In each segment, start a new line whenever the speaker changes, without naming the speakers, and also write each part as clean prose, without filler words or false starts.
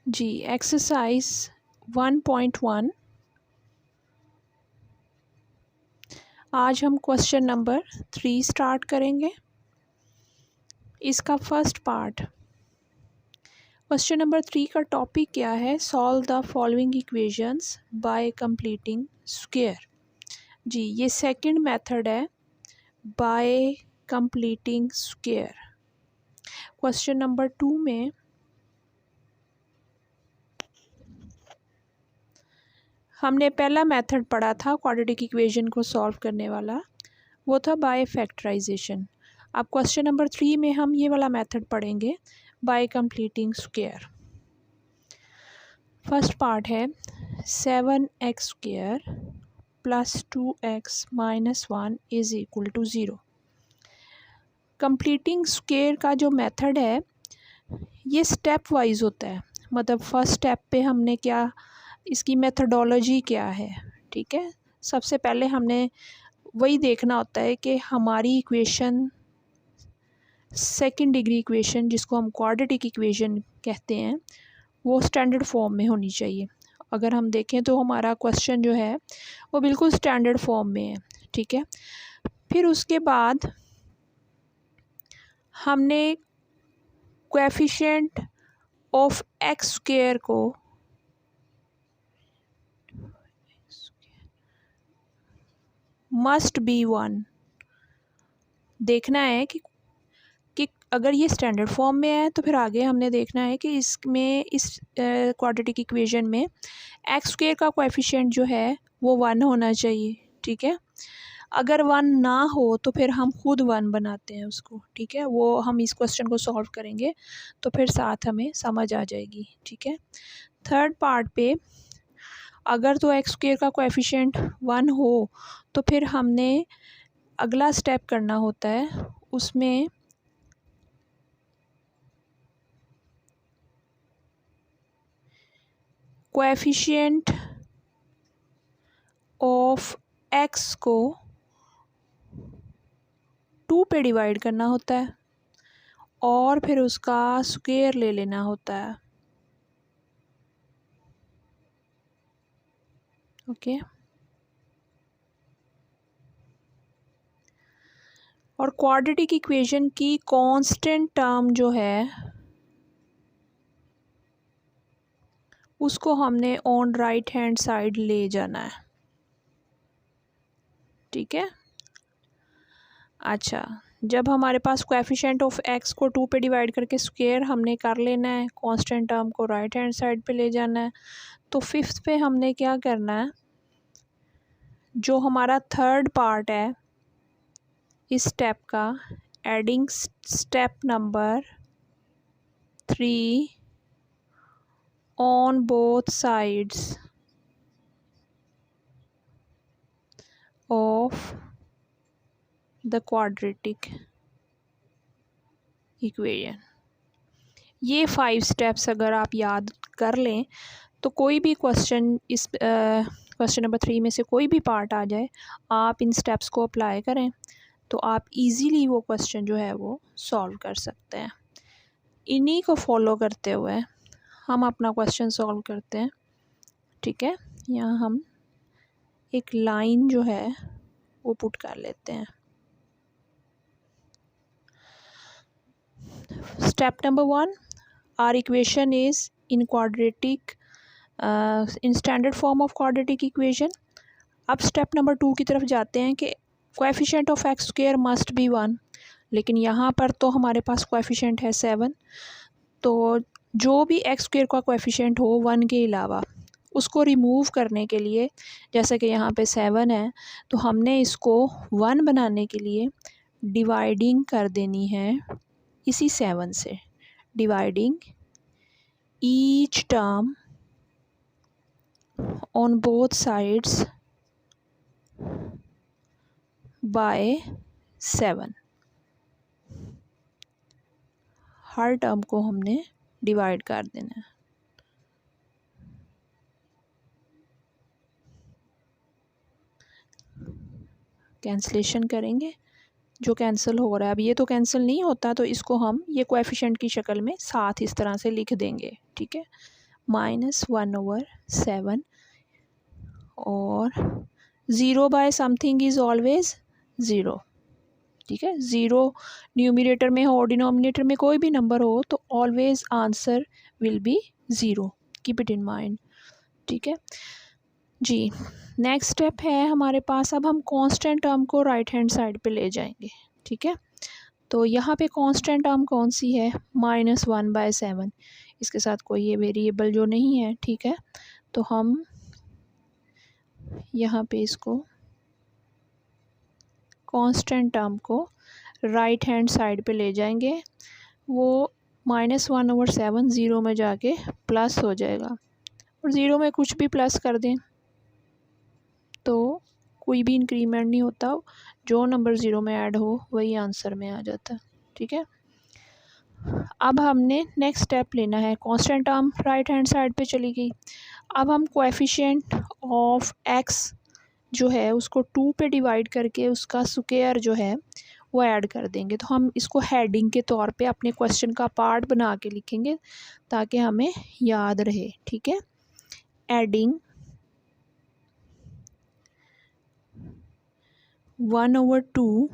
जी, exercise 1.1। आज हम question number 3 start करेंगे। इसका फर्स्ट पार्ट, क्वेश्चन नंबर 3 का टॉपिक क्या है? Solve the following equations by completing square. जी, ये सेकंड मेथड है, by completing square. Question number 2 में हमने पहला मेथड पढ़ा था क्वाड्रेटिक इक्वेशन को सॉल्व करने वाला, वो था बाय फैक्टराइजेशन। अब क्वेश्चन नंबर 3 में हम ये वाला मेथड पढ़ेंगे, bye completing square. First part है 7x² + 2x - 1 = 0। कंप्लीटिंग स्क्वायर का जो मेथड है ये स्टेप वाइज होता है, मतलब फर्स्ट स्टेप पे हमने क्या, इसकी मेथडोलॉजी क्या है, ठीक है। सबसे पहले हमने वही देखना होता है कि हमारी इक्वेशन, सेकंड डिग्री इक्वेशन जिसको हम क्वाड्रेटिक इक्वेशन कहते हैं, वो स्टैंडर्ड फॉर्म में होनी चाहिए। अगर हम देखें तो हमारा क्वेश्चन जो है वो बिल्कुल स्टैंडर्ड फॉर्म में है, ठीक है। फिर उसके बाद हमने कोएफिशिएंट ऑफ x² को मस्ट बी 1 देखना है कि अगर ये स्टैंडर्ड फॉर्म में है तो फिर आगे हमने देखना है कि इसमें, इस क्वाड्रेटिक इक्वेशन में x² का कोएफिशिएंट जो है वो 1 होना चाहिए, ठीक है। अगर 1 ना हो तो फिर हम खुद 1 बनाते हैं उसको, ठीक है। वो हम इस क्वेश्चन को सॉल्व करेंगे तो फिर साथ हमें समझ आ जाएगी, ठीक है। थर्ड पार्ट पे अगर तो x² का कोएफिशिएंट 1 हो तो फिर हमने अगला स्टेप करना होता है, उसमें कोएफिशिएंट ऑफ x को 2 पे डिवाइड करना होता है और फिर उसका स्क्वायर ले लेना होता है, ओके। और क्वाड्रेटिक इक्वेशन की कांस्टेंट टर्म जो है उसको हमने ऑन राइट हैंड साइड ले जाना है, ठीक है। अच्छा, जब हमारे पास कोएफिशिएंट ऑफ x को 2 पे डिवाइड करके स्क्वायर हमने कर लेना है, कांस्टेंट टर्म को राइट हैंड साइड पे ले जाना है, तो फिफ्थ पे हमने क्या करना है, जो हमारा थर्ड पार्ट है इस स्टेप का, adding step number 3 on both sides of the quadratic equation. ये 5 स्टेप्स अगर आप याद कर लें तो कोई भी क्वेश्चन, इस क्वेश्चन नंबर 3 में से कोई भी पार्ट आ जाए, आप इन स्टेप्स को अप्लाई करें तो आप इजीली वो क्वेश्चन जो है वो सॉल्व कर सकते हैं। इन्हीं को फॉलो करते हुए हम अपना क्वेश्चन सॉल्व करते हैं, ठीक है। यहाँ हम एक लाइन जो है वो पुट कर लेते हैं। Step number 1, our equation is in quadratic, in standard form of quadratic equation. अब स्टेप नंबर 2 की तरफ जाते हैं कि coefficient of x² must be 1, लेकिन यहाँ पर तो हमारे पास कोएफिशिएंट है 7, तो जो भी x² का कोएफिशिएंट हो 1 के अलावा, उसको रिमूव करने के लिए, जैसे कि यहाँ पे 7 है तो हमने इसको 1 बनाने के लिए डिवाइडिंग कर देनी है इसी 7 से, dividing each term on both sides bye 7। Her term को हमने डिवाइड कर देना है। कैंसलेशन करेंगे, जो कैंसिल हो रहा है, अब ये तो कैंसिल नहीं होता तो इसको हम ये कोएफिशिएंट की शक्ल में साथ इस तरह से लिख देंगे, ठीक है। -1/7 और 0/समथिंग इज़ ऑलवेज 0। ठीक है, 0 न्यूमरेटर में हो, डिनोमिनेटर में कोई भी नंबर हो तो always answer will be 0। Keep it in mind. ठीक है जी। नेक्स्ट स्टेप है हमारे पास, अब हम कांस्टेंट टर्म को राइट हैंड साइड पे ले जाएंगे। ठीक है, तो यहाँ पे कांस्टेंट टर्म कौन सी है? -1/7। इसके साथ कोई ये वेरिएबल जो नहीं है। ठीक है, तो हम यहाँ पे इसको कांस्टेंट टर्म को राइट हैंड साइड पे ले जाएंगे। वो -1/7 ज़ीरो में जाके प्लस हो जाएगा, और ज़ीरो में कुछ भी प्लस कर दें तो कोई भी इंक्रीमेंट नहीं होता, जो नंबर ज़ीरो में ऐड हो वही आंसर में आ जाता है। ठीक है, अब हमने नेक्स्ट स्टेप लेना है। Constant term right hand side पे चली गई। अब हम कोएफिशिएंट ऑफ एक्स जो है उसको 2 पे डिवाइड करके उसका स्क्वायर जो है वो ऐड कर देंगे। तो हम इसको हेडिंग के तौर पे अपने क्वेश्चन का पार्ट बना के लिखेंगे ताकि हमें याद रहे। ठीक है, एडिंग 1/2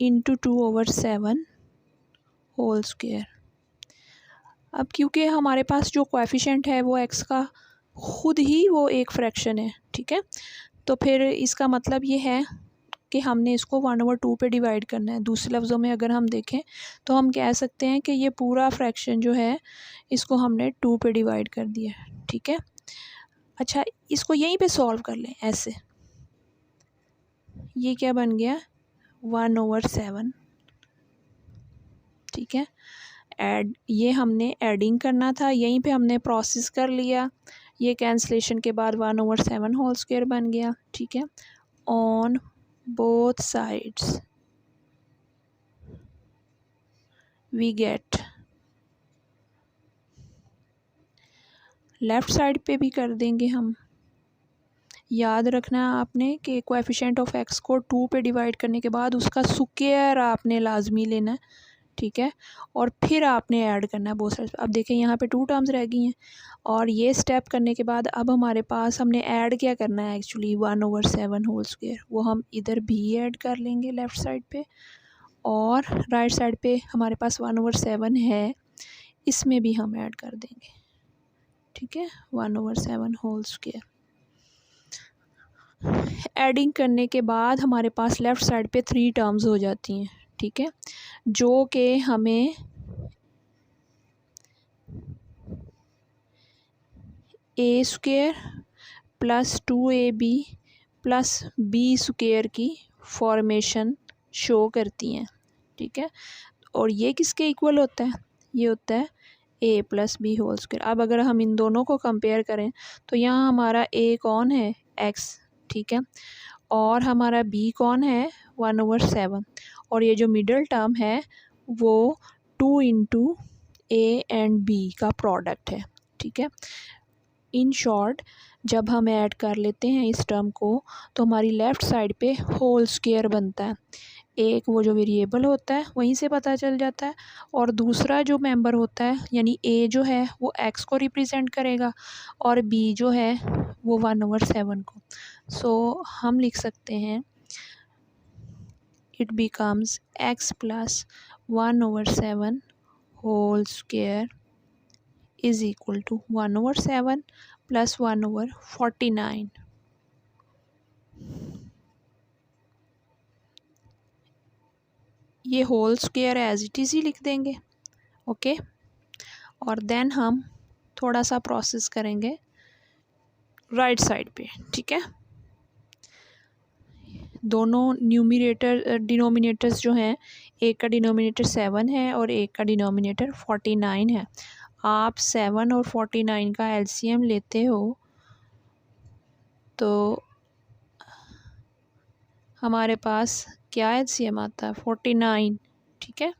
इंटू 2/7 होल स्क्वायर। अब क्योंकि हमारे पास जो कोएफिशिएंट है वो एक्स का खुद ही वो एक फ्रैक्शन है। ठीक है, तो फिर इसका मतलब ये है कि हमने इसको 1/2 पे डिवाइड करना है। दूसरे लफ्ज़ों में अगर हम देखें तो हम कह सकते हैं कि ये पूरा फ्रैक्शन जो है इसको हमने 2 पे डिवाइड कर दिया। ठीक है, अच्छा इसको यहीं पे सॉल्व कर लें ऐसे। ये क्या बन गया? 1/7। ठीक है, ये हमने एडिंग करना था, यहीं पे हमने प्रोसेस कर लिया। ये कैंसलेशन के बाद 1/7 होल स्क्वायर बन गया। ठीक है, on both sides we get, left side पे भी कर देंगे हम। याद रखना है आपने कि कोएफिशिएंट ऑफ एक्स को 2 पे डिवाइड करने के बाद उसका स्क्वायर आपने लाजमी लेना है। ठीक है, और फिर आपने ऐड करना है बोथ साइड। अब देखें यहाँ पे 2 टर्म्स रह गई हैं, और ये स्टेप करने के बाद अब हमारे पास हमने ऐड क्या करना है एक्चुअली 1/7 होल स्क्वायर। वो हम इधर भी ऐड कर लेंगे लेफ़्ट साइड पे, और राइट साइड पे हमारे पास 1/7 है, इसमें भी हम ऐड कर देंगे। ठीक है, 1/7 होल स्क्वायर। एडिंग करने के बाद हमारे पास लेफ़्ट साइड पे 3 टर्म्स हो जाती हैं। ठीक है, जो कि हमें a square plus 2ab plus b square की फॉर्मेशन शो करती हैं। ठीक है, और ये किसके इक्वल होता है? ये होता है a plus B whole square. अब अगर हम इन दोनों को कंपेयर करें तो यहाँ हमारा a कौन है? x। ठीक है, और हमारा b कौन है? 1/7, और ये जो मिडल टर्म है वो 2 इंटू a एंड b का प्रोडक्ट है। ठीक है, इन शॉर्ट जब हम ऐड कर लेते हैं इस टर्म को तो हमारी लेफ़्ट साइड पे होल स्क्वायर बनता है। एक वो जो वेरिएबल होता है वहीं से पता चल जाता है, और दूसरा जो मेंबर होता है यानी a जो है वो x को रिप्रेजेंट करेगा, और b जो है वो 1/7 को। सो हम लिख सकते हैं it becomes x plus 1/7 whole square is equal to 1/7 plus 1/49। ये whole square as it is ही लिख देंगे। ओके, और देन हम थोड़ा सा प्रोसेस करेंगे राइट साइड पे। ठीक है, दोनों न्यूमरेटर डिनोमिनेटर्स जो हैं, एक का डिनोमिनेटर 7 है और एक का डिनोमिनेटर 49 है। आप 7 और 49 का एलसीएम लेते हो तो हमारे पास क्या एलसीएम आता है? 49। ठीक है,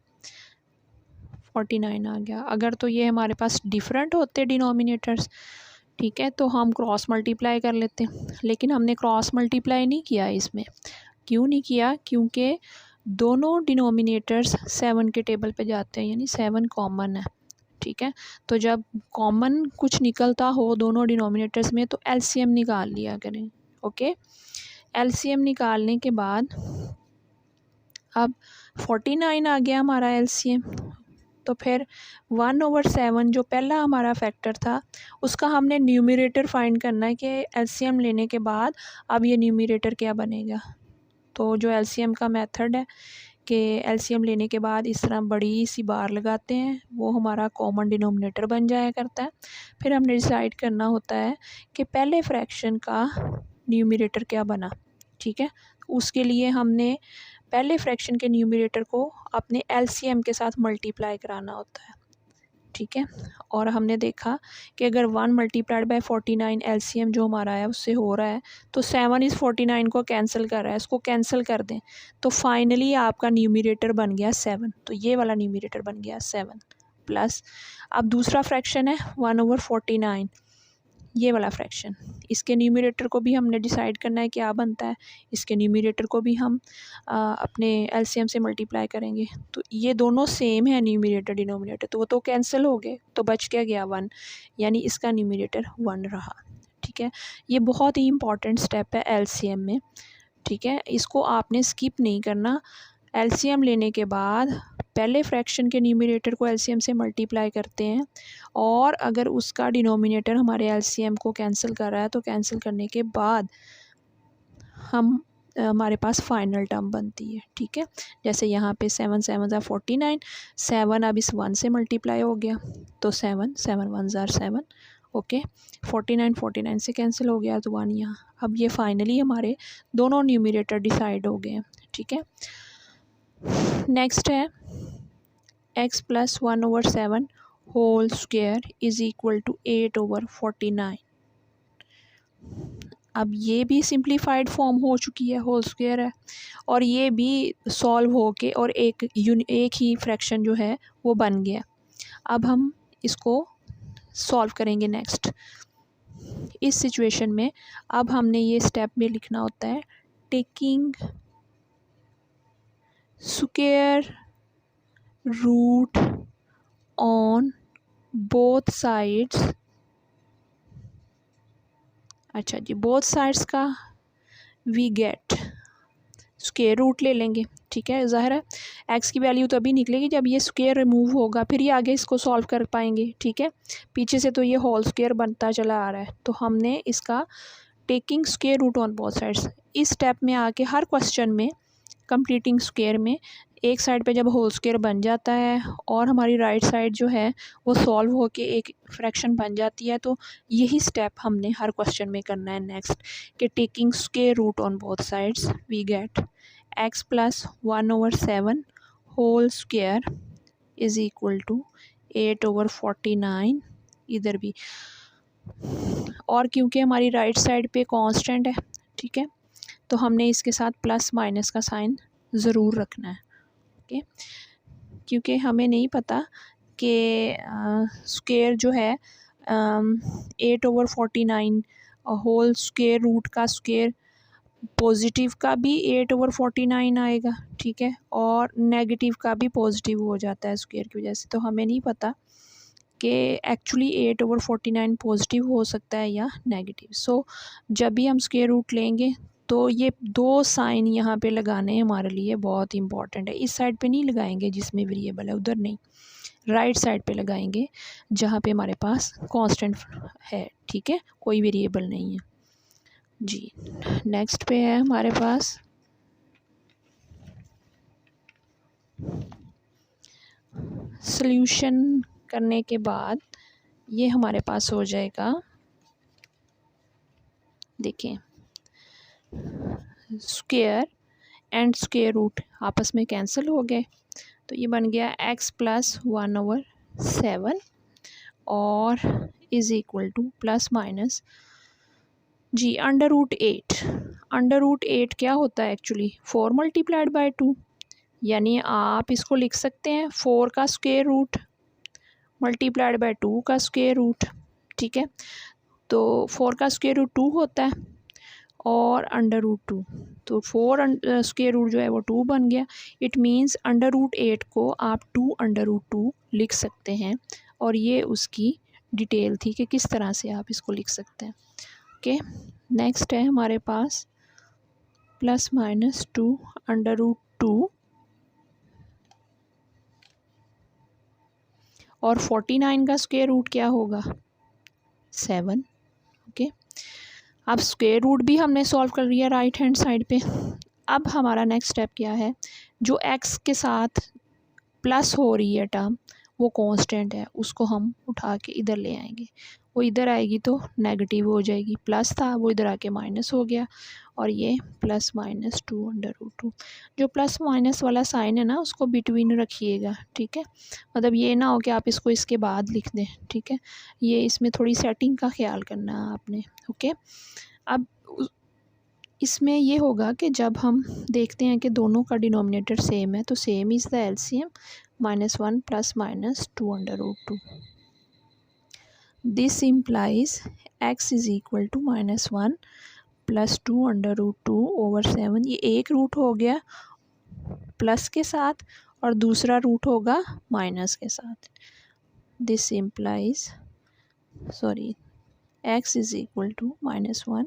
49 आ गया। अगर तो ये हमारे पास डिफरेंट होते डिनोमिनेटर्स, ठीक है, तो हम क्रॉस मल्टीप्लाई कर लेते, लेकिन हमने क्रॉस मल्टीप्लाई नहीं किया इसमें। क्यों नहीं किया? क्योंकि दोनों डिनोमिनेटर्स 7 के टेबल पे जाते हैं, यानी 7 कॉमन है। ठीक है। तो जब कॉमन कुछ निकलता हो दोनों डिनोमिनेटर्स में तो एलसीएम निकाल लिया करें। ओके, एलसीएम निकालने के बाद अब 49 आ गया हमारा एलसीएम। तो फिर 1/7 जो पहला हमारा फैक्टर था उसका हमने न्यूमरेटर फाइंड करना है कि एलसीएम लेने के बाद अब ये न्यूमरेटर क्या बनेगा। तो जो एलसीएम का मेथड है कि एलसीएम लेने के बाद इस तरह बड़ी सी बार लगाते हैं, वो हमारा कॉमन डिनोमिनेटर बन जाया करता है। फिर हमने डिसाइड करना होता है कि पहले फ्रैक्शन का न्यूमरेटर क्या बना। ठीक है, उसके लिए हमने पहले फ्रैक्शन के न्यूमरेटर को अपने एलसीएम के साथ मल्टीप्लाई कराना होता है। ठीक है, और हमने देखा कि अगर 1 मल्टीप्लाइड बाय 49 एलसीएम जो हमारा है उससे हो रहा है तो 7 इस 49 को कैंसिल कर रहा है, इसको कैंसिल कर दें तो फाइनली आपका न्यूमरेटर बन गया 7। तो ये वाला न्यूमरेटर बन गया 7 प्लस अब दूसरा फ्रैक्शन है 1/49, ये वाला फ्रैक्शन, इसके न्यूमरेटर को भी हमने डिसाइड करना है क्या बनता है। इसके न्यूमरेटर को भी हम अपने एलसीएम से मल्टीप्लाई करेंगे तो ये दोनों सेम है न्यूमरेटर डिनोमिनेटर, तो वो तो कैंसिल हो गए, तो बच क्या गया 1, यानी इसका न्यूमरेटर 1 रहा। ठीक है, ये बहुत ही इंपॉर्टेंट स्टेप है एलसीएम में। ठीक है, इसको आपने स्किप नहीं करना। एलसीएम लेने के बाद पहले फ्रैक्शन के न्यूमरेटर को एलसीएम से मल्टीप्लाई करते हैं और अगर उसका डिनोमिनेटर हमारे एलसीएम को कैंसिल कर रहा है तो कैंसिल करने के बाद हमारे पास फाइनल टर्म बनती है। ठीक है, जैसे यहाँ पे 7 7 ज़ा 49, 7 अब इस 1 से मल्टीप्लाई हो गया तो 7 7 1 ज़ा 7। ओके, 49 49 से कैंसिल हो गया तो 1 यहाँ। अब ये फाइनली हमारे दोनों न्यूमरेटर डिसाइड हो गए हैं। ठीक है, नेक्स्ट है x + 1/7 whole square is equal to 8/49। अब ये भी सिंप्लीफाइड फॉर्म हो चुकी है, होल स्क्वायर है, और ये भी सॉल्व हो के और एक ही फ्रैक्शन जो है वो बन गया। अब हम इसको सॉल्व करेंगे नेक्स्ट। इस सिचुएशन में अब हमने ये स्टेप में लिखना होता है taking square root on both sides. अच्छा जी, बोथ साइड्स का वी गेट स्क्वायर रूट ले लेंगे। ठीक है, ज़ाहिर है एक्स की वैल्यू तभी निकलेगी जब ये स्क्वायर रिमूव होगा, फिर ही आगे इसको सॉल्व कर पाएंगे। ठीक है, पीछे से तो ये होल स्क्वायर बनता चला आ रहा है, तो हमने इसका taking square root on both sides इस स्टेप में आके हर क्वेश्चन में कंप्लीटिंग स्क्वायर में एक साइड पे जब होल स्क्वायर बन जाता है और हमारी राइट साइड जो है वो सॉल्व होके एक फ्रैक्शन बन जाती है, तो यही स्टेप हमने हर क्वेश्चन में करना है नेक्स्ट कि taking square root on both sides we get x + 1/7 whole square is equal to 8/49 इधर भी, और क्योंकि हमारी राइट साइड पे कांस्टेंट है, ठीक है, तो हमने इसके साथ प्लस माइनस का साइन ज़रूर रखना है। ओके, क्योंकि हमें नहीं पता कि स्क्वायर जो है 8/49 होल स्क्वायर रूट का स्क्वायर पॉजिटिव का भी 8/49 आएगा। ठीक है, और नेगेटिव का भी पॉजिटिव हो जाता है स्क्वायर की वजह से, तो हमें नहीं पता कि एक्चुअली 8/49 पॉजिटिव हो सकता है या नेगेटिव। सो जब भी हम स्क्वायर रूट लेंगे तो ये दो साइन यहाँ पे लगाने हमारे लिए बहुत इंपॉर्टेंट है। इस साइड पे नहीं लगाएंगे जिसमें वेरिएबल है, उधर नहीं, राइट साइड पे लगाएंगे जहाँ पे हमारे पास कांस्टेंट है। ठीक है, कोई वेरिएबल नहीं है जी। नेक्स्ट पे है हमारे पास सॉल्यूशन करने के बाद ये हमारे पास हो जाएगा, देखिए स्क्वायर एंड स्क्वायर रूट आपस में कैंसिल हो गए, तो ये बन गया x + 1/7 और is equal to plus minus जी √8। √8 क्या होता है एक्चुअली 4 × 2, यानी आप इसको लिख सकते हैं 4 का स्क्वायर रूट मल्टीप्लाइड बाय 2 का स्क्वायर रूट। ठीक है, तो 4 का स्क्वायर रूट 2 होता है और √2, तो 4 स्क्वायर रूट जो है वो 2 बन गया। इट मीन्स √8 को आप 2 √2 लिख सकते हैं और ये उसकी डिटेल थी कि किस तरह से आप इसको लिख सकते हैं। ओके, नेक्स्ट है हमारे पास +-2 √2 और 49 का स्क्वायर रूट क्या होगा 7। ओके, अब स्क्वायर रूट भी हमने सॉल्व कर लिया राइट हैंड साइड पे। अब हमारा नेक्स्ट स्टेप क्या है, जो x के साथ प्लस हो रही है टर्म वो कांस्टेंट है, उसको हम उठा के इधर ले आएंगे। वो इधर आएगी तो नेगेटिव हो जाएगी, प्लस था वो इधर आके माइनस हो गया और ये +-2 √2। जो प्लस माइनस वाला साइन है ना उसको बिटवीन रखिएगा, ठीक है। मतलब ये ना हो कि आप इसको इसके बाद लिख दें, ठीक है। ये इसमें थोड़ी सेटिंग का ख्याल करना है आपने। ओके, अब इसमें ये होगा कि जब हम देखते हैं कि दोनों का डिनोमिनेटर सेम है तो same is the LCM -1 +-2 √2। This implies x is equal to -1 +2 √2/7। ये एक रूट हो गया प्लस के साथ और दूसरा रूट होगा माइनस के साथ। This implies x is equal to -1,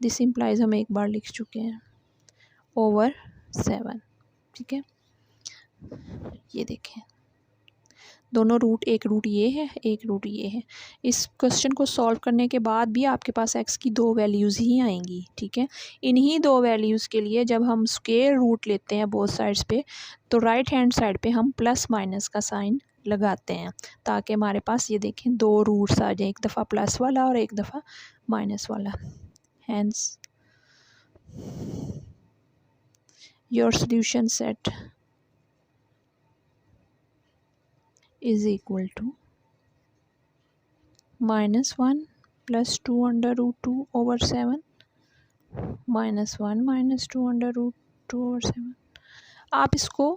this implies हम एक बार लिख चुके हैं /7, ठीक है। ये देखें दोनों रूट, एक रूट ये है एक रूट ये है। इस क्वेश्चन को सॉल्व करने के बाद भी आपके पास x की 2 वैल्यूज़ ही आएंगी, ठीक है। इन्हीं 2 वैल्यूज़ के लिए जब हम स्क्वायर रूट लेते हैं बोथ साइड्स पे तो राइट हैंड साइड पे हम प्लस माइनस का साइन लगाते हैं ताकि हमारे पास ये देखें 2 रूट्स आ जाए, एक दफ़ा प्लस वाला और एक दफ़ा माइनस वाला। Hence your solution set is equal to -1 +2 √2/7 -1 -2 √2/7। आप इसको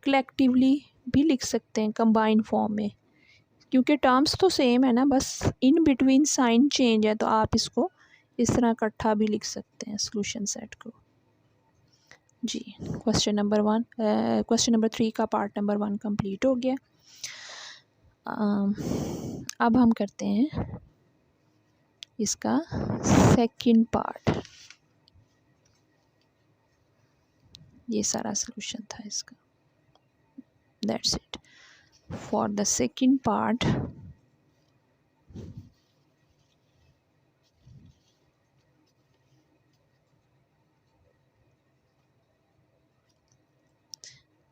कलेक्टिवली भी लिख सकते हैं कंबाइन फॉर्म में, क्योंकि टर्म्स तो सेम है ना, बस इन बिटवीन साइन चेंज है। तो आप इसको इस तरह इकट्ठा भी लिख सकते हैं सॉल्यूशन सेट को जी। क्वेश्चन नंबर 3 का पार्ट नंबर 1 कंप्लीट हो गया। अब हम करते हैं इसका सेकंड पार्ट। ये सारा सॉल्यूशन था इसका। That's it for the second part.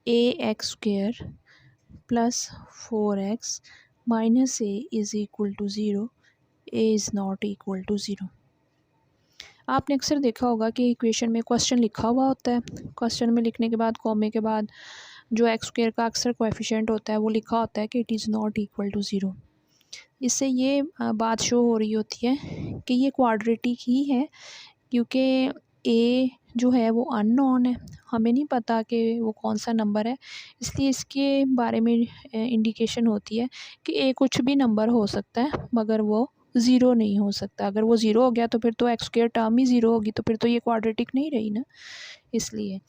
ax² + 4x - a is equal to 0, a is not equal to 0। आपने अक्सर देखा होगा कि इक्वेशन में क्वेश्चन लिखा हुआ होता है, क्वेश्चन में लिखने के बाद कॉमे के बाद जो x² का अक्सर कोएफिशिएंट होता है वो लिखा होता है कि it is not equal to 0। इससे ये बात शो हो रही होती है कि ये क्वाड्रेटिक ही है, क्योंकि a जो है वो अननोन है, हमें नहीं पता कि वो कौन सा नंबर है, इसलिए इसके बारे में इंडिकेशन होती है कि a कुछ भी नंबर हो सकता है मगर वो ज़ीरो नहीं हो सकता। अगर वो ज़ीरो हो गया तो फिर तो x² टर्म ही ज़ीरो होगी, तो फिर तो ये क्वाड्रेटिक नहीं रही ना, इसलिए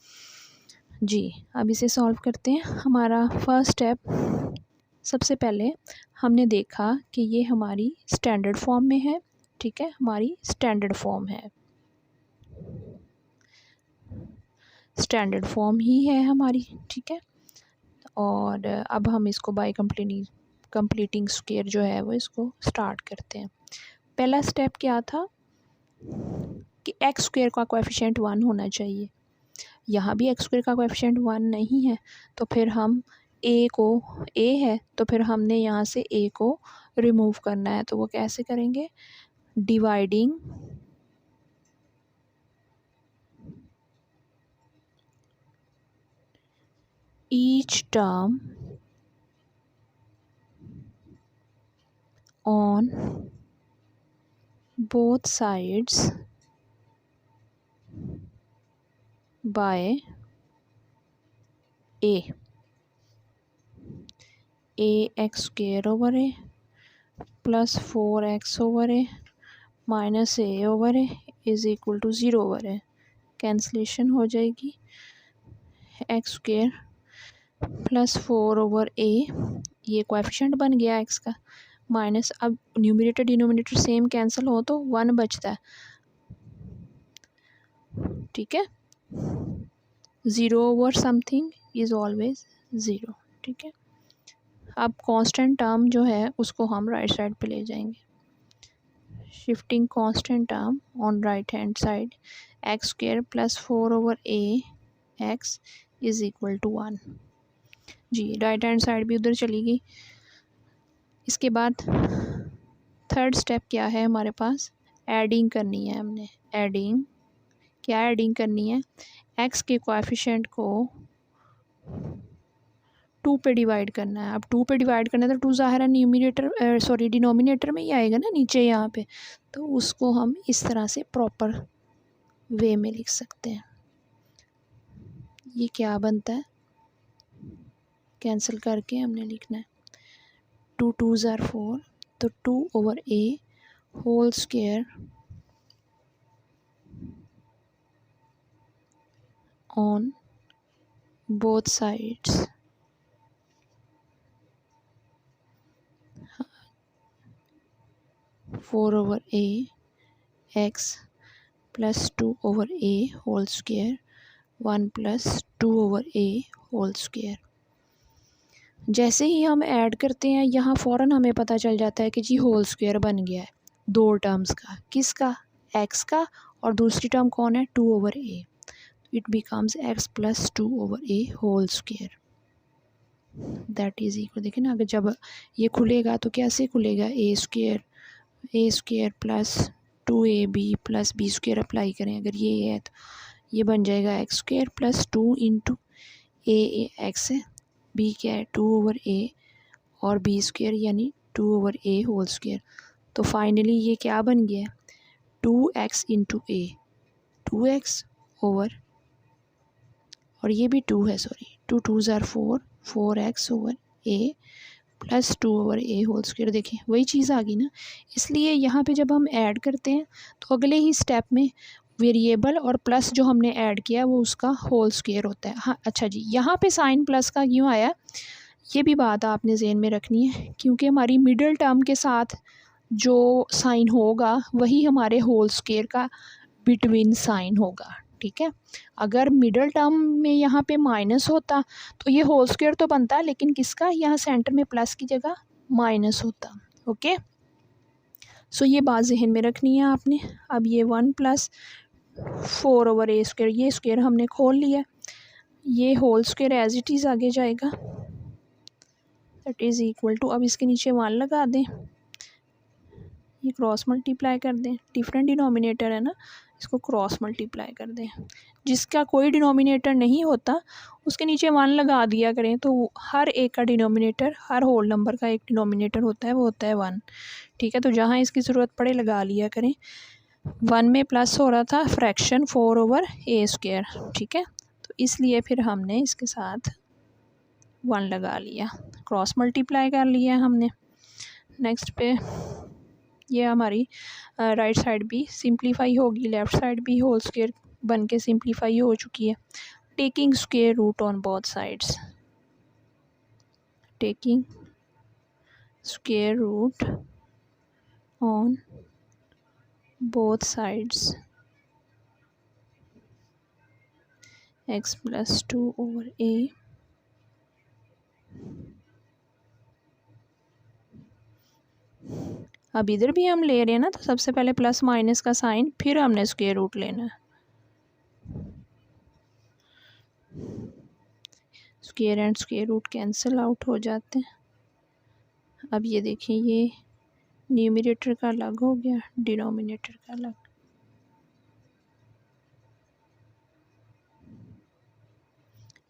जी। अब इसे सॉल्व करते हैं। हमारा फर्स्ट स्टेप, सबसे पहले हमने देखा कि ये हमारी स्टैंडर्ड फॉर्म में है, ठीक है, हमारी स्टैंडर्ड फॉर्म है, स्टैंडर्ड फॉर्म ही है हमारी, ठीक है। और अब हम इसको बाय कंप्लीटिंग स्क्वायर जो है वो इसको स्टार्ट करते हैं। पहला स्टेप क्या था कि x² का कोएफिशिएंट 1 होना चाहिए। यहाँ भी x² का कोएफिशिएंट 1 नहीं है, तो फिर हम a है तो फिर हमने यहाँ से a को रिमूव करना है। तो वो कैसे करेंगे, dividing each term on both sides by a x² + 4x/a - a/a is equal to 0/a। Cancellation हो जाएगी। x² + 4/a ये कोएफिशिएंट बन गया एक्स का माइनस, अब न्यूमरेटर डिनोमिनेटर सेम कैंसिल हो तो 1 बचता है, ठीक है। 0 ओवर समथिंग इज़ ऑलवेज 0, ठीक है। अब कांस्टेंट टर्म जो है उसको हम राइट साइड पे ले जाएंगे, shifting constant term on right hand side, x square plus 4 over a x is equal to 1 जी, राइट हैंड साइड भी उधर चली गई। इसके बाद थर्ड स्टेप क्या है हमारे पास, एडिंग करनी है हमने। एडिंग क्या एडिंग करनी है, एक्स के कोएफिशिएंट को 2 पे डिवाइड करना है। अब 2 पे डिवाइड करना है तो 2 ज़ाहिर है न्यूमरेटर सॉरी डिनोमिनेटर में ही आएगा ना नीचे यहाँ पे, तो उसको हम इस तरह से प्रॉपर वे में लिख सकते हैं। ये क्या बनता है, कैंसिल करके हमने लिखना है 2 2s are 4, तो 2 over a whole square on both sides, 4 over a x plus 2 over a whole square 1 plus 2 over a whole square. जैसे ही हम ऐड करते हैं यहाँ फ़ौरन हमें पता चल जाता है कि जी होल स्क्वायर बन गया है दो टर्म्स का, किसका, एक्स का, और दूसरी टर्म कौन है 2 over a, it becomes x plus 2 over a whole square, that is equal, देखिए ना, अगर जब ये खुलेगा तो कैसे खुलेगा, ए स्क्वायर प्लस 2ab प्लस बी स्क्वायर अप्लाई करें, अगर ये है तो ये बन जाएगा x square plus 2 into a x है, बी क्या है 2 ओवर ए और बी स्क्वायर यानी 2 ओवर ए होल स्क्वायर। तो फाइनली ये क्या बन गया, 2x इंटू ए, 2x ओवर, और ये भी 2 है sorry, 2 2s are 4, 4x over a plus 2 over a whole square. देखें वही चीज़ आ गई ना, इसलिए यहाँ पे जब हम ऐड करते हैं तो अगले ही स्टेप में वेरिएबल और प्लस जो हमने ऐड किया वो उसका होल स्क्वायर होता है। हाँ अच्छा जी, यहाँ पे साइन प्लस का क्यों आया, ये भी बात आपने ज़हन में रखनी है, क्योंकि हमारी मिडिल टर्म के साथ जो साइन होगा वही हमारे होल स्क्वायर का बिटवीन साइन होगा, ठीक है। अगर मिडिल टर्म में यहाँ पे माइनस होता तो ये होल स्क्वायर तो बनता, लेकिन किसका, यहाँ सेंटर में प्लस की जगह माइनस होता, ओके। सो ये बात जहन में रखनी है आपने। अब ये 1 प्लस 4 ओवर ए स्क्वायर, ये स्क्वायर हमने खोल लिया, ये whole square as it is आगे जाएगा, दैट इज़ इक्वल टू, अब इसके नीचे 1 लगा दें, ये क्रॉस मल्टीप्लाई कर दें, डिफरेंट डिनोमिनेटर है ना, इसको क्रॉस मल्टीप्लाई कर दें, जिसका कोई डिनोमिनेटर नहीं होता उसके नीचे 1 लगा दिया करें, तो हर एक का डिनोमिनेटर, हर होल नंबर का एक डिनोमिनेटर होता है, वो होता है 1, ठीक है। तो जहाँ इसकी ज़रूरत पड़े लगा लिया करें। 1 में प्लस हो रहा था फ्रैक्शन 4 ओवर ए स्क्वायर, ठीक है, तो इसलिए फिर हमने इसके साथ 1 लगा लिया, क्रॉस मल्टीप्लाई कर लिया हमने। नेक्स्ट पे ये हमारी राइट साइड भी सिंप्लीफाई होगी, लेफ़्ट साइड भी होल स्क्वायर बन के सिंप्लीफाई हो चुकी है। Taking square root on both sides, taking square root on both sides, x plus 2 over a अब इधर भी हम ले रहे हैं ना, तो सबसे पहले प्लस माइनस का साइन, फिर हमने स्क्वायर रूट लेना है, square and square root cancel out हो जाते हैं। अब ये देखिए, ये न्यूमरेटर का अलग हो गया, डिनोमिनेटर का अलग,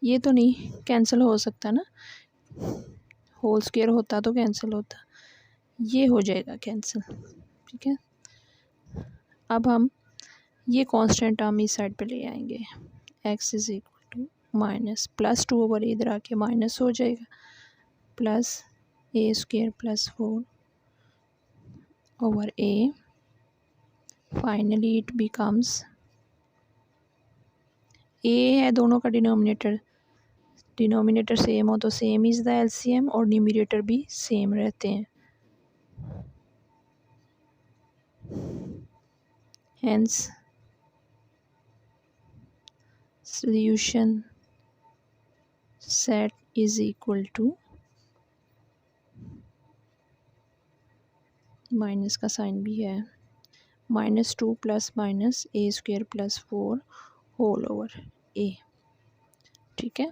ये तो नहीं कैंसिल हो सकता ना, होल स्क्वायर होता तो कैंसिल होता, ये हो जाएगा कैंसिल, ठीक है। अब हम ये कांस्टेंट टर्म इस साइड पे ले आएंगे, x is equal to minus plus 2 over इधर आके माइनस हो जाएगा, plus a square plus 4 over a, finally it becomes, a है दोनों का डिनोमिनेटर, डिनोमिनेटर सेम हो तो सेम इज़ द एलसीएम और न्यूमरेटर भी सेम रहते हैं। Hence solution set is equal to, minus का साइन भी है, -2 plus minus a square plus 4 whole over a. ठीक है,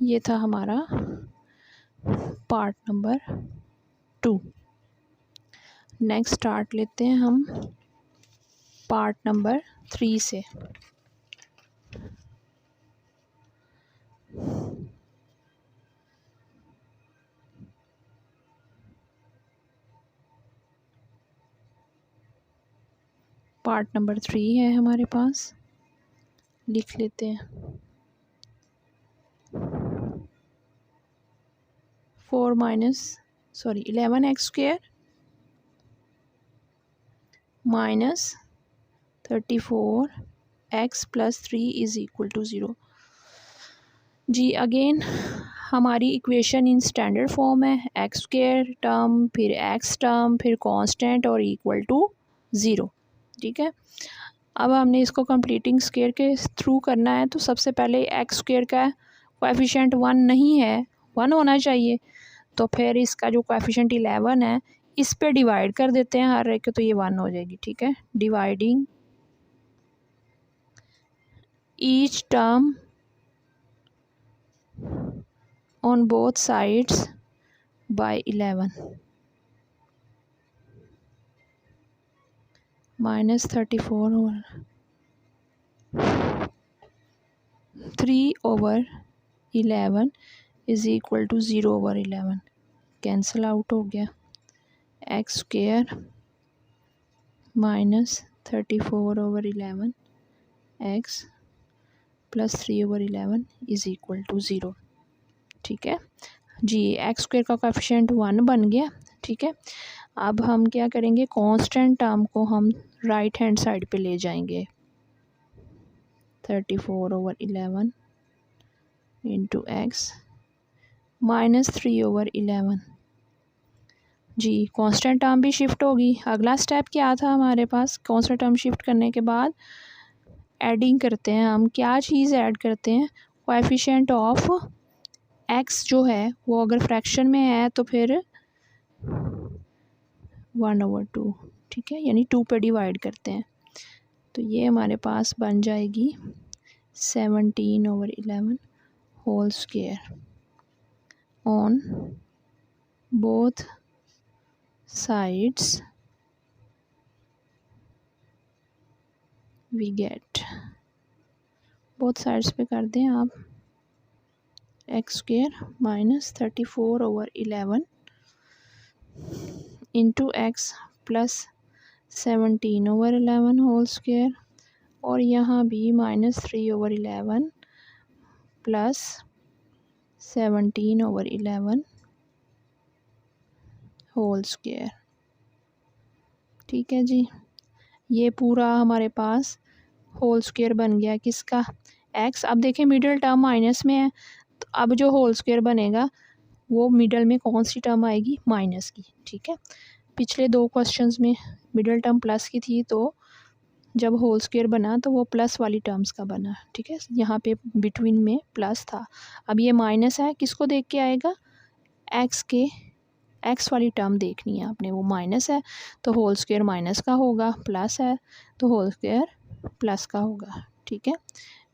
ये था हमारा पार्ट नंबर 2। नेक्स्ट स्टार्ट लेते हैं हम पार्ट नंबर 3 से। पार्ट नंबर 3 है हमारे पास, लिख लेते हैं। 11x square minus 34x plus 3 is equal to 0। जी अगेन हमारी इक्वेशन इन स्टैंडर्ड फॉर्म है, एक्स स्क्वायर टर्म, फिर एक्स टर्म, फिर कांस्टेंट और इक्वल टू 0। ठीक है, अब हमने इसको कंप्लीटिंग स्क्वायर के थ्रू करना है, तो सबसे पहले एक्स स्क्वायर का कोएफिशिएंट 1 नहीं है, 1 होना चाहिए, तो फिर इसका जो कोएफिशिएंट 11 है इस पे डिवाइड कर देते हैं हर एक, तो ये 1 हो जाएगी। ठीक है, dividing each term on both sides by 11 -34 और 3/11 is equal to 0/11 cancel out हो गया। X square -34/11 x plus 3/11 is equal to 0। ठीक है जी, एक्स स्क्वायर का कोएफिशिएंट 1 बन गया। ठीक है, अब हम क्या करेंगे, कांस्टेंट टर्म को हम राइट हैंड साइड पे ले जाएंगे। 34/11 इंटू एक्स -3/11। जी कांस्टेंट टर्म भी शिफ्ट होगी। अगला स्टेप क्या था हमारे पास, कांस्टेंट टर्म शिफ्ट करने के बाद एडिंग करते हैं हम। क्या चीज़ ऐड करते हैं, कोएफिशिएंट ऑफ एक्स जो है वो अगर फ्रैक्शन में है तो फिर 1/2। ठीक है, यानी 2 पे डिवाइड करते हैं, तो ये हमारे पास बन जाएगी 17/11 whole square on both sides we get. Both sides पे कर दें आप, x square -34/11 into x plus 17/11 whole square, और यहाँ भी -3/11 प्लस 17/11 होल स्क्वायर। ठीक है जी, ये पूरा हमारे पास होल स्क्वायर बन गया किसका, एक्स। अब देखें मिडिल टर्म माइनस में है, तो अब जो होल स्क्वायर बनेगा वो मिडल में कौन सी टर्म आएगी, माइनस की। ठीक है, पिछले 2 क्वेश्चंस में मिडिल टर्म प्लस की थी, तो जब होल स्क्वायर बना तो वो प्लस वाली टर्म्स का बना। ठीक है, यहाँ पे बिटवीन में प्लस था, अब ये माइनस है, किसको देख के आएगा, एक्स के, एक्स वाली टर्म देखनी है आपने, वो माइनस है तो होल स्क्वायर माइनस का होगा, प्लस है तो होल स्क्वायर प्लस का होगा। ठीक है,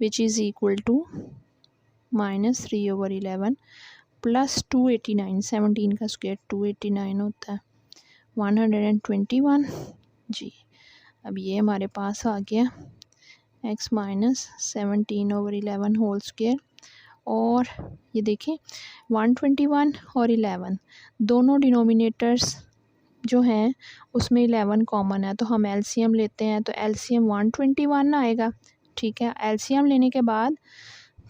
which is equal to -3/11 plus 289, 17 का स्क्वायर 289 होता है, 121। जी अब ये हमारे पास आ गया x -17/11 होल स्क्वायर, और ये देखें 121 और 11 दोनों डिनोमिनेटर्स जो हैं उसमें 11 कॉमन है, तो हम एलसीएम लेते हैं, तो एलसीएम 121 आएगा। ठीक है, एलसीएम लेने के बाद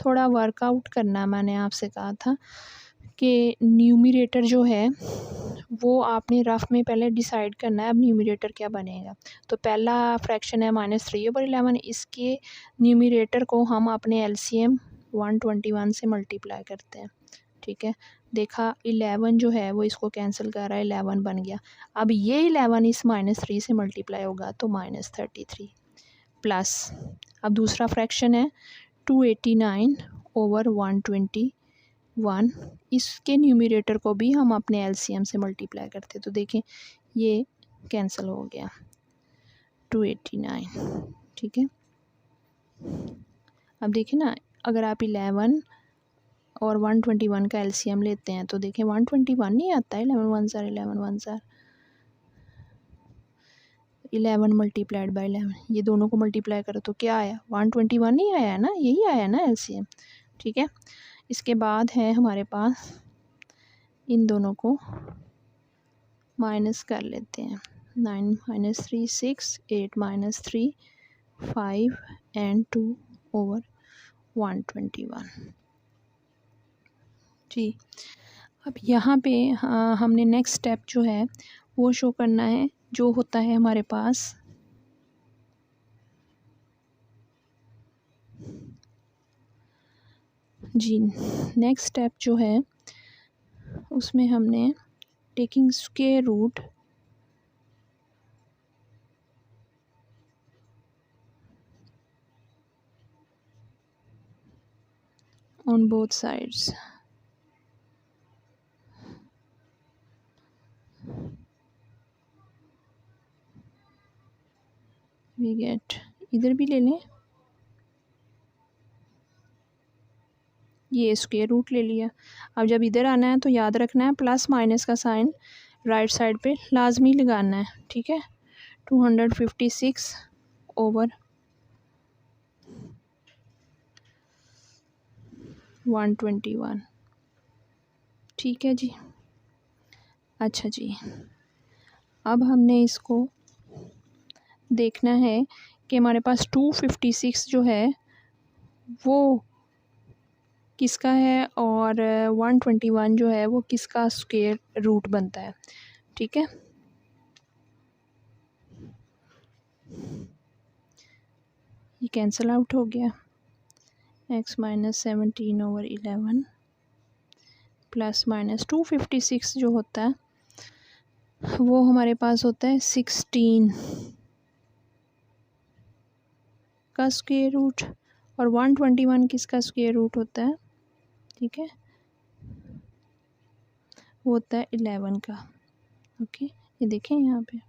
थोड़ा वर्कआउट करना, मैंने आपसे कहा था कि न्यूमरेटर जो है वो आपने रफ में पहले डिसाइड करना है, अब न्यूमरेटर क्या बनेगा। तो पहला फ्रैक्शन है -3/11, इसके न्यूमरेटर को हम अपने एलसीएम 121 से मल्टीप्लाई करते हैं, ठीक है। देखा 11 जो है वो इसको कैंसिल कर रहा है, 11 बन गया। अब ये 11 इस -3 से मल्टीप्लाई होगा तो -33 प्लस, अब दूसरा फ्रैक्शन है 289/121, इसके न्यूमरेटर को भी हम अपने एलसीएम से मल्टीप्लाई करते, तो देखें ये कैंसिल हो गया 289, ठीक है। अब देखें ना, अगर आप 11 और 121 का एलसीएम लेते हैं तो देखें 121 नहीं आता है, 11 1 ज़ार 11 1 ज़ार 11 मल्टीप्लाइड बाई 11, ये दोनों को मल्टीप्लाई करो तो क्या आया, 121 नहीं आया ना, यही आया ना एलसीएम, ठीक है। इसके बाद है हमारे पास, इन दोनों को माइनस कर लेते हैं, 9 - 3 6, 8 - 3 5 एंड 2/121 जी। अब यहाँ पे हमने नेक्स्ट स्टेप जो है वो शो करना है, जो होता है हमारे पास जी। नेक्स्ट स्टेप जो है उसमें हमने taking square root on both sides, we get, इधर भी ले लें, ये स्क्वायर रूट ले लिया। अब जब इधर आना है तो याद रखना है प्लस माइनस का साइन राइट साइड पे लाजमी लगाना है, ठीक है। 256/121, ठीक है जी। अच्छा जी, अब हमने इसको देखना है कि हमारे पास 256 जो है वो किसका है और 121 जो है वो किसका स्क्वायर रूट बनता है, ठीक है। ये कैंसिल आउट हो गया, x - 17/11 प्लस माइनस 256 जो होता है वो हमारे पास होता है 16 का स्क्वायर रूट, और 121 किसका स्क्वायर रूट होता है, ठीक है, वो होता है 11 का। ओके, ये देखें यहाँ पे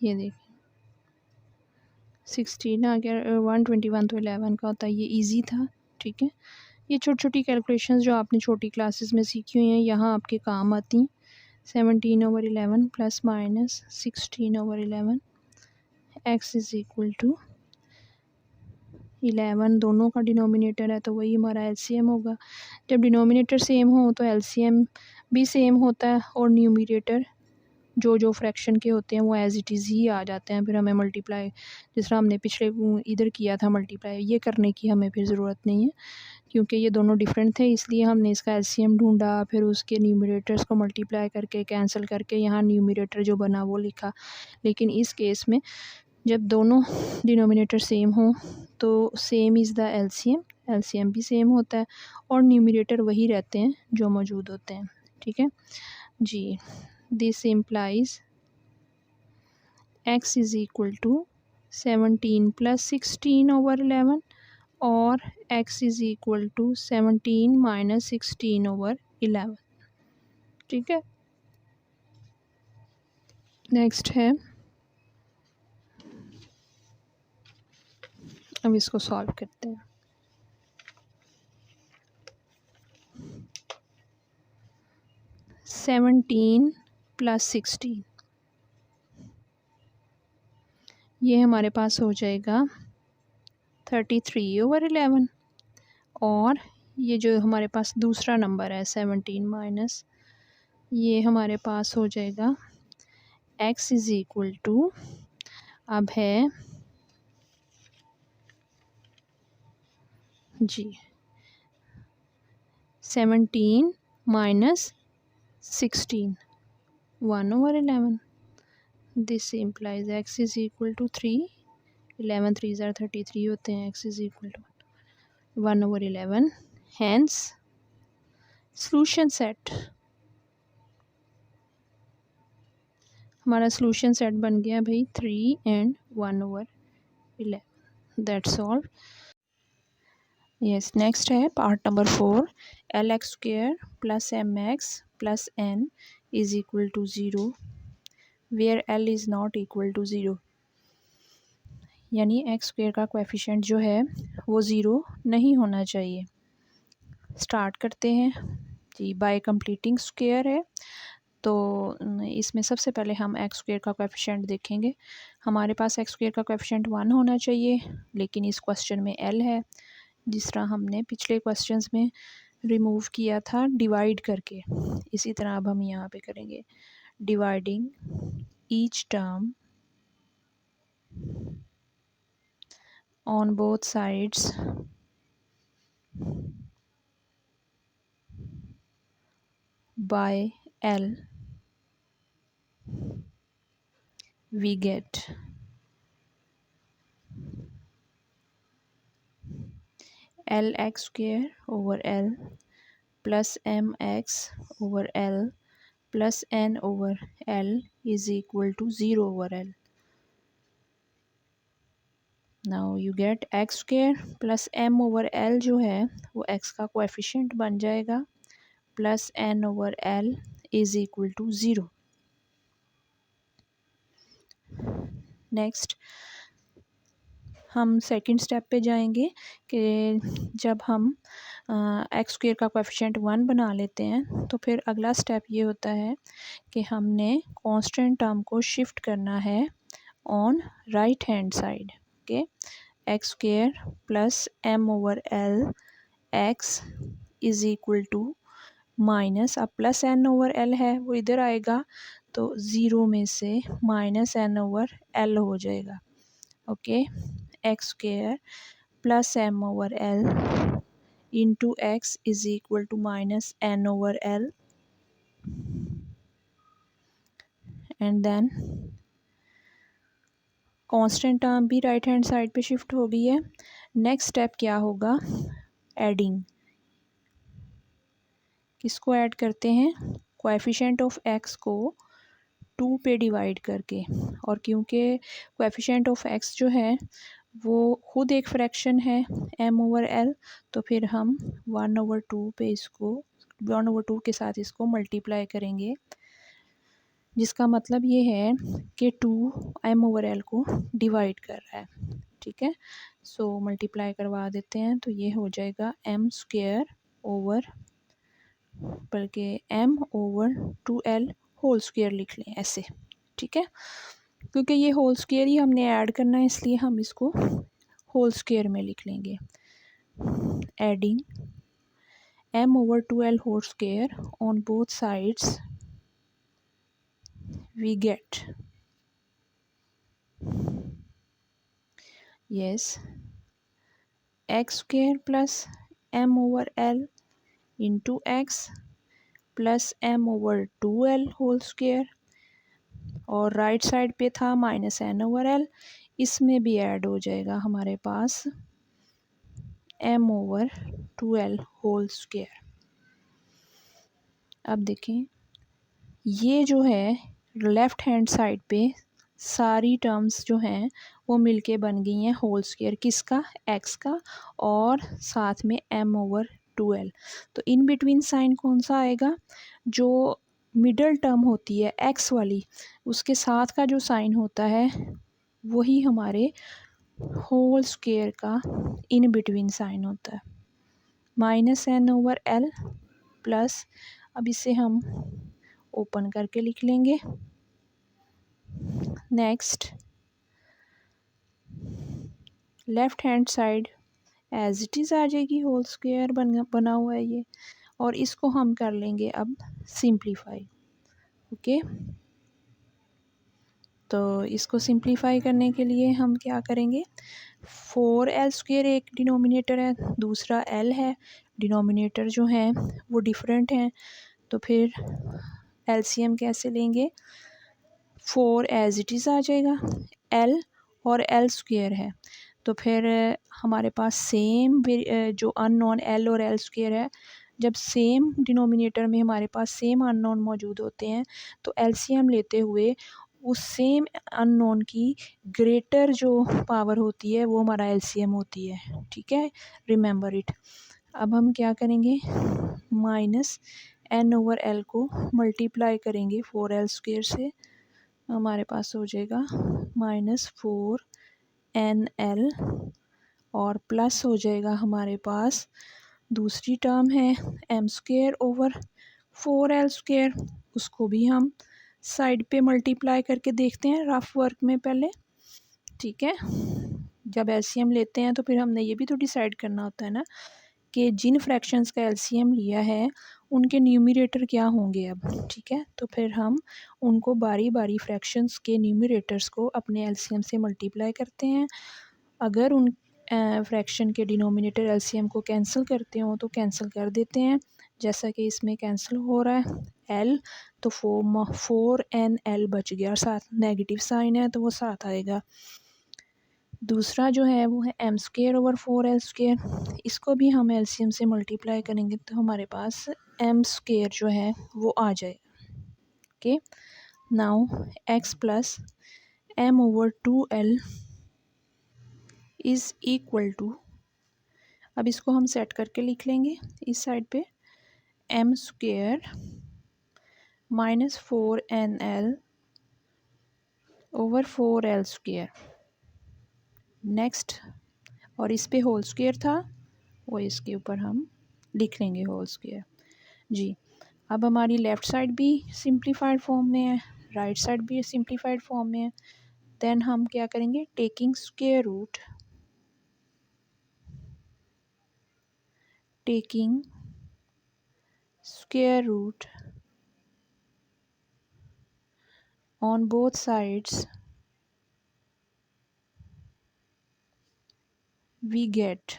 ये देखें 16 आ गया, 121 तो 11 का होता है, ये इजी था, ठीक है। ये छोटी छोटी कैलकुलेशंस जो आपने छोटी क्लासेस में सीखी हुई हैं यहाँ आपके काम आती। 17/11 plus minus 16/11 x is equal to 11, दोनों का डिनोमिनेटर है तो वही हमारा एलसीएम होगा। जब डिनोमिनेटर सेम हो तो एलसीएम भी सेम होता है, और न्यूमरेटर जो जो फ्रैक्शन के होते हैं वो एज इट इज़ ही आ जाते हैं। फिर हमें मल्टीप्लाई, जिस तरह हमने पिछले इधर किया था मल्टीप्लाई, ये करने की हमें फिर ज़रूरत नहीं है, क्योंकि ये दोनों डिफरेंट थे, इसलिए हमने इसका एलसीएम ढूंढा, फिर उसके न्यूमरेटर्स को मल्टीप्लाई करके कैंसिल करके यहाँ न्यूमरेटर जो बना वो लिखा। लेकिन इस केस में जब दोनों डिनोमिनेटर सेम हो तो same is the LCM, LCM भी सेम होता है और न्यूमरेटर वही रहते हैं जो मौजूद होते हैं, ठीक है जी। This implies x is equal to 17 + 16/11 और x इज़ इक्वल टू 17 - 16/11, ठीक है। नेक्स्ट है, अब इसको सॉल्व करते हैं। सेवनटीन प्लस 16, ये हमारे पास हो जाएगा 33/11, और ये जो हमारे पास दूसरा नंबर है 17 माइनस, ये हमारे पास हो जाएगा x इज़ इक्वल टू अब है जी 17 minus 16 1/11. This implies x is equal to 3. 11 3 ज़ार 33 होते हैं. x is equal to 1/11. Hence solution set, हमारा सॉल्यूशन सेट बन गया भाई 3 and 1/11. That's all. Yes, next है part number 4. LX² plus MX plus N is equal to 0 where L is not equal to 0. यानी x² का coefficient जो है वो 0 नहीं होना चाहिए. स्टार्ट करते हैं जी. बाय कंप्लीटिंग स्क्वायर है तो इसमें सबसे पहले हम x² का कोएफिशिएंट देखेंगे. हमारे पास x² का कोएफिशिएंट 1 होना चाहिए, लेकिन इस क्वेश्चन में L है, जिस तरह हमने पिछले क्वेश्चंस में रिमूव किया था डिवाइड करके. इसी तरह अब हम यहाँ पे करेंगे dividing each term on both sides by L. We get LX² over L plus MX over L plus N over L is equal to 0 over L. Now you get x² plus m over L जो है वो x का coefficient बन जाएगा plus n over L is equal to 0. Next हम second step पे जाएंगे कि जब हम x² का कोएफिशिएंट 1 बना लेते हैं तो फिर अगला स्टेप ये होता है कि हमने कांस्टेंट टर्म को शिफ्ट करना है on right hand side. Okay, x² plus m over L x is equal to minus, अब प्लस n ओवर L है वो इधर आएगा तो 0 में से माइनस n ओवर L हो जाएगा. Okay, x² plus m over L into x is equal to minus n over L and then constant term भी राइट हैंड साइड पे शिफ्ट हो गई है. नेक्स्ट स्टेप क्या होगा, एडिंग. किसको ऐड करते हैं, कोएफिशिएंट ऑफ x को 2 पे डिवाइड करके. और क्योंकि कोएफिशिएंट ऑफ x जो है वो खुद एक फ्रैक्शन है m ओवर L, तो फिर हम 1/2 पे इसको 1/2 के साथ इसको मल्टीप्लाई करेंगे, जिसका मतलब ये है कि 2 m ओवर L को डिवाइड कर रहा है. ठीक है, सो मल्टीप्लाई करवा देते हैं तो ये हो जाएगा m² ओवर, बल्कि m over 2L whole square लिख लें ऐसे. ठीक है, क्योंकि ये होल स्क्वायर ही हमने ऐड करना है इसलिए हम इसको होल स्क्वायर में लिख लेंगे. Adding m over 2L whole square on both sides we get, yes, x² plus m over L into x plus m over 2L whole square, और राइट साइड पे था माइनस n ओवर L, इसमें भी add हो जाएगा हमारे पास m over 2L whole square. अब देखें ये जो है लेफ़्ट हैंड साइड पे सारी टर्म्स जो हैं वो मिलके बन गई हैं होल स्क्वायर. किसका, x का, और साथ में m ओवर 2L. तो इन बिटवीन साइन कौन सा आएगा, जो मिडल टर्म होती है x वाली उसके साथ का जो साइन होता है वही हमारे होल स्क्वायर का इन बिटवीन साइन होता है. Minus n over L plus, अब इसे हम ओपन करके लिख लेंगे. Next left hand side as it is आ जाएगी, होल स्क्वायर बना हुआ है ये, और इसको हम कर लेंगे अब सिंप्लीफाई. ओके, तो इसको सिंप्लीफाई करने के लिए हम क्या करेंगे, 4l² एक डिनोमिनेटर है, दूसरा l है, डिनोमिनेटर जो है वो डिफरेंट हैं, तो फिर एलसीएम कैसे लेंगे, 4 एज इट इज़ आ जाएगा, l और l² है, तो फिर हमारे पास सेम जो अननोन l और l² है, जब सेम डिनोमिनेटर में हमारे पास सेम अननोन मौजूद होते हैं तो एलसीएम लेते हुए उस सेम अननोन की ग्रेटर जो पावर होती है वो हमारा एलसीएम होती है, ठीक है, रिमेंबर इट। अब हम क्या करेंगे, माइनस n/l को मल्टीप्लाई करेंगे 4l² से, हमारे पास हो जाएगा -4nl और प्लस हो जाएगा हमारे पास दूसरी टर्म है m²/4l², उसको भी हम साइड पे मल्टीप्लाई करके देखते हैं रफ वर्क में पहले, ठीक है। जब एलसीएम लेते हैं तो फिर हमने ये भी तो डिसाइड करना होता है ना कि जिन फ्रैक्शंस का एलसीएम लिया है उनके न्यूमरेटर क्या होंगे अब, ठीक है। तो फिर हम उनको बारी बारी फ्रैक्शंस के न्यूमरेटर्स को अपने एलसीएम से मल्टीप्लाई करते हैं, अगर उन फ्रैक्शन के डिनोमिनेटर एलसीएम को कैंसिल करते हो तो कैंसिल कर देते हैं, जैसा कि इसमें कैंसिल हो रहा है l, तो 4n l बच गया और साथ नेगेटिव साइन है तो वो साथ आएगा। दूसरा जो है वो है m²/4l², इसको भी हम एलसीएम से मल्टीप्लाई करेंगे तो हमारे पास m² जो है वो आ जाएगा, okay. Now x plus m/2l is equal to, अब इसको हम सेट करके लिख लेंगे इस साइड पे, m² -4nl/4l², नेक्स्ट, और इस पे होल स्क्वायर था वो इसके ऊपर हम लिख लेंगे होल स्क्वायर जी। अब हमारी लेफ़्ट साइड भी सिंप्लीफाइड फॉर्म में है, राइट साइड भी सिंप्लीफाइड फॉर्म में है, देन हम क्या करेंगे, taking square root, taking square root on both sides we get,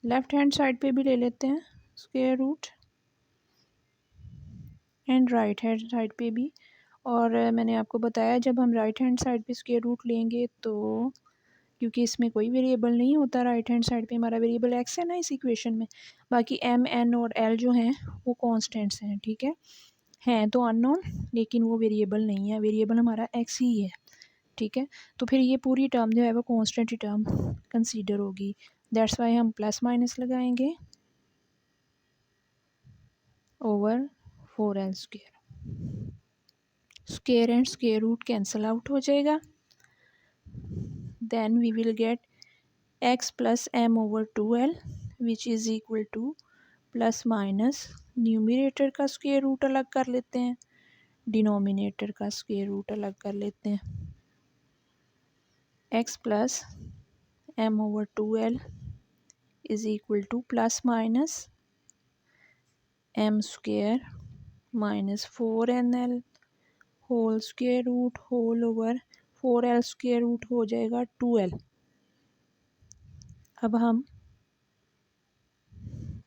left hand side पे भी ले लेते हैं square root and right hand side पे भी, और मैंने आपको बताया जब हम राइट हैंड साइड पे स्क्वायर रूट लेंगे तो क्योंकि इसमें कोई वेरिएबल नहीं होता, राइट हैंड साइड पे हमारा वेरिएबल एक्स है ना इस इक्वेशन में, बाकी एम एन और एल जो हैं वो कॉन्स्टेंट्स हैं, ठीक है, हैं तो अननोन लेकिन वो वेरिएबल नहीं है, वेरिएबल हमारा एक्स ही है, ठीक है। तो फिर ये पूरी टर्म जो है वो कॉन्स्टेंट ही टर्म कंसीडर होगी, दैट्स वाई हम प्लस माइनस लगाएंगे over 4l², square and square root cancel out हो जाएगा, then we will get x plus m/2l which is equal to plus minus, numerator का स्क्वायर रूट अलग कर लेते हैं, डिनोमिनेटर का स्क्वायर रूट अलग कर लेते हैं, x plus m/2l is equal to plus minus m² -4nl whole square root whole over 4l² root हो जाएगा 2l। अब हम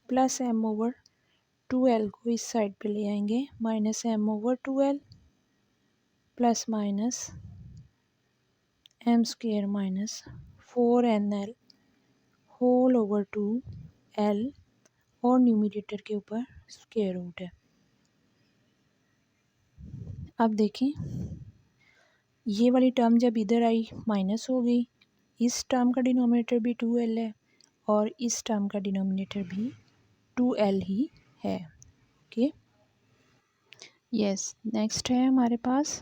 प्लस m/2l को इस साइड पे ले आएंगे, minus m/2l plus minus m² -4nl whole over 2l और न्यूमरेटर के ऊपर स्क्वायर रूट है। अब देखें ये वाली टर्म जब इधर आई माइनस हो गई, इस टर्म का डिनोमिनेटर भी 2l है और इस टर्म का डिनोमिनेटर भी 2l ही है, ओके। यस, नेक्स्ट है हमारे पास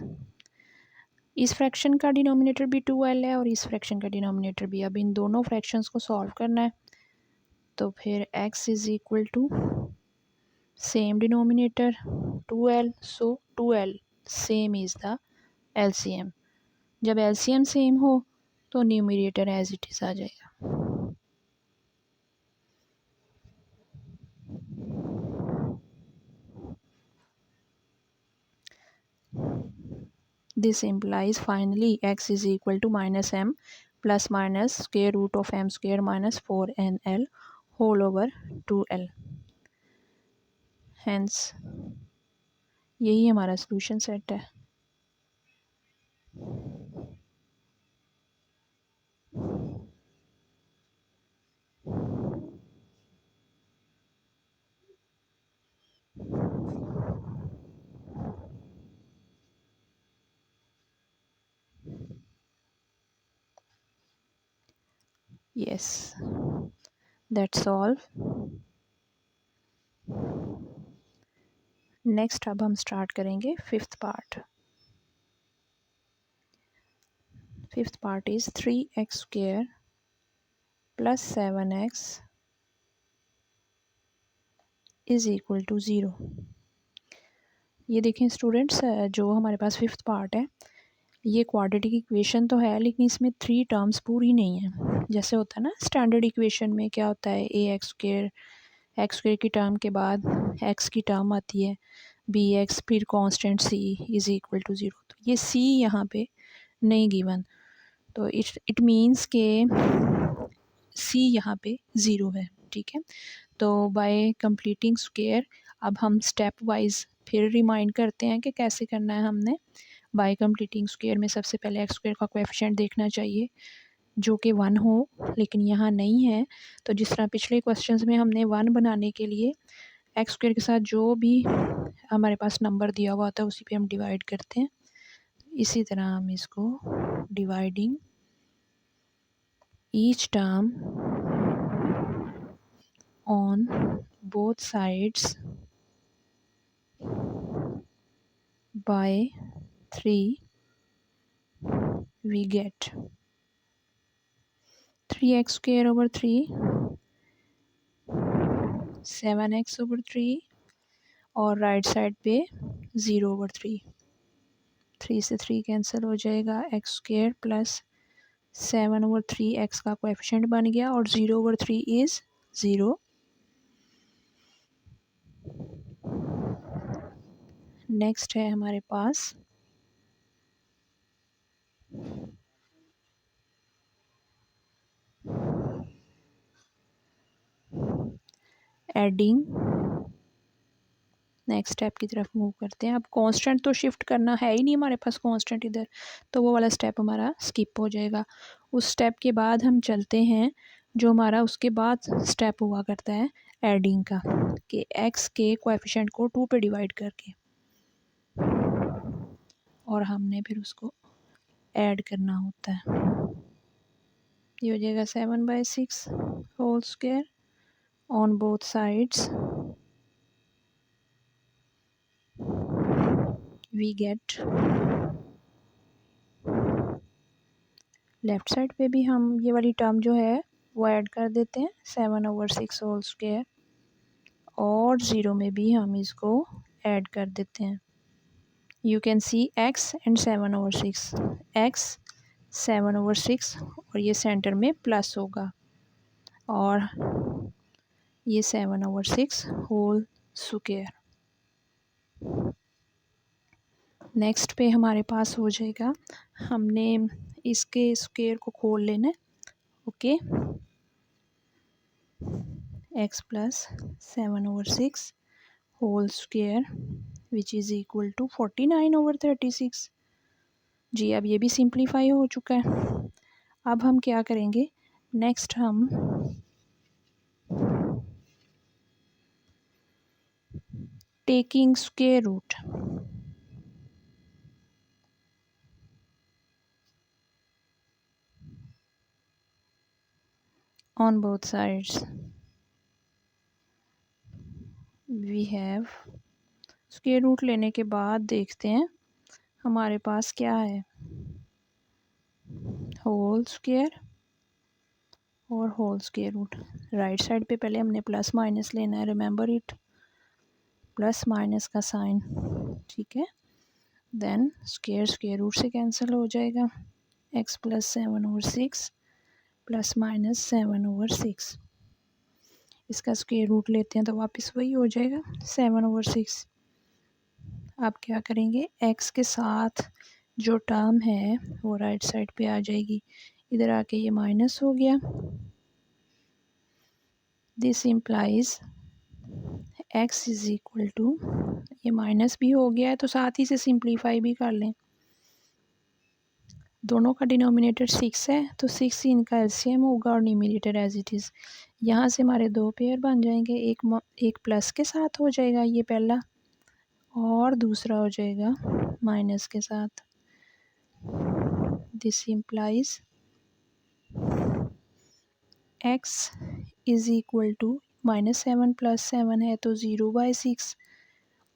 इस फ्रैक्शन का डिनोमिनेटर भी 2l है और इस फ्रैक्शन का डिनोमिनेटर भी, अब इन दोनों फ्रैक्शंस को सॉल्व करना है, तो फिर x is equal to same denominator 2l, so 2l same is the LCM, जब LCM सेम हो तो न्यूमरेटर एज इट इज़ आ जाएगा। This implies finally x is equal to minus M plus minus square root of M square minus 4nl whole over 2l। Hence यही हमारा solution set है। Yes, that's all. Next अब हम start करेंगे fifth part. Fifth part is 3x square plus 7x is equal to 0। ये देखें students, जो हमारे पास फिफ्थ पार्ट है ये क्वाड्रेटिक इक्वेशन तो है लेकिन इसमें 3 टर्म्स पूरी नहीं है। जैसे होता है ना स्टैंडर्ड इक्वेशन में क्या होता है, एक्स स्क्वेयर की टर्म के बाद एक्स की टर्म आती है bx फिर constant c is equal to 0। तो ये c यहाँ पे नहीं गिवन, तो इट मीन्स के c यहाँ पे 0 है। ठीक है, तो बाय कंप्लीटिंग स्क्वायर अब हम स्टेप वाइज फिर रिमाइंड करते हैं कि कैसे करना है। हमने बाय कंप्लीटिंग स्क्वायर में सबसे पहले एक्स स्क्वायर का कोएफिशिएंट देखना चाहिए जो कि 1 हो, लेकिन यहाँ नहीं है। तो जिस तरह पिछले क्वेश्चंस में हमने 1 बनाने के लिए एक्स स्क्वायर के साथ जो भी हमारे पास नंबर दिया हुआ होता है उसी पे हम डिवाइड करते हैं। इसी तरह हम इसको dividing each term on both sides bye 3 we get 3x square over 3, 7x over 3 और राइट साइड पे 0 ओवर 3। 3 से 3 कैंसिल हो जाएगा, x square plus 7 over 3 x का कोएफिशिएंट बन गया और 0 ओवर 3 इज़ 0। नेक्स्ट है हमारे पास एडिंग। नेक्स्ट स्टेप की तरफ मूव करते हैं। अब कांस्टेंट तो शिफ्ट करना है ही नहीं हमारे पास कांस्टेंट इधर, तो वो वाला स्टेप हमारा स्किप हो जाएगा। उस स्टेप के बाद हम चलते हैं जो हमारा उसके बाद स्टेप हुआ करता है एडिंग का, कि एक्स के कोएफिशिएंट को 2 पे डिवाइड करके और हमने फिर उसको ऐड करना होता है। ये हो जाएगा 7/6 whole square on both sides we get. Left side पे भी हम ये वाली टर्म जो है वो ऐड कर देते हैं 7/6 होल स्क्वायर, और 0 में भी हम इसको ऐड कर देते हैं। You can see x and 7/6, x 7/6 और ये सेंटर में प्लस होगा और ये 7/6 होल स्क्वायर। नेक्स्ट पे हमारे पास हो जाएगा, हमने इसके स्क्वायर को खोल लेना है। Okay, x plus 7/6 whole square which is equal to 49/36। जी अब ये भी सिंप्लीफाई हो चुका है। अब हम क्या करेंगे, नेक्स्ट हम taking square root on both sides we have। Square root लेने के बाद देखते हैं हमारे पास क्या है, होल स्क्वायर और whole square root. Right side पे पहले हमने प्लस माइनस लेना है, रिमेंबर इट, प्लस माइनस का साइन। ठीक है, देन स्क्वायर रूट से कैंसिल हो जाएगा, x प्लस 7/6 प्लस माइनस 7/6। इसका स्क्वायर रूट लेते हैं तो वापस वही हो जाएगा 7/6। अब क्या करेंगे, x के साथ जो टर्म है वो राइट साइड पे आ जाएगी, इधर आके ये माइनस हो गया। This implies x is equal to, ये माइनस भी हो गया है तो साथ ही से सिंप्लीफाई भी कर लें। दोनों का डिनोमिनेटर 6 है तो 6 इनका एलसीएम होगा और न्यूमरेटर एज इट इज़। यहाँ से हमारे दो पेयर बन जाएंगे, एक प्लस के साथ हो जाएगा ये पहला, और दूसरा हो जाएगा माइनस के साथ। This implies x is equal to -7 + 7 है तो 0/6,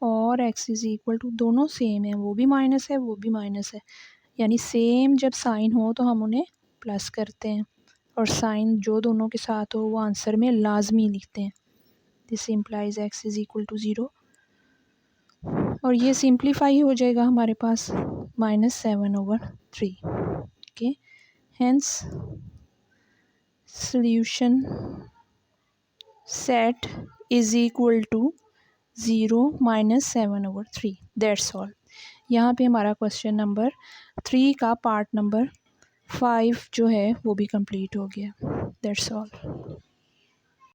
और x इज़ इक्वल टू, दोनों सेम है, वो भी माइनस है वो भी माइनस है, यानी सेम जब साइन हो तो हम उन्हें प्लस करते हैं, और साइन जो दोनों के साथ हो वो आंसर में लाजमी लिखते हैं। This implies x is equal to 0, और ये सिंप्लीफाई हो जाएगा हमारे पास -7/3। Okay, hence solution set is equal to 0 - 7/3। That's all. यहाँ पे हमारा क्वेश्चन नंबर 3 का पार्ट नंबर 5 जो है वो भी कंप्लीट हो गया। That's all.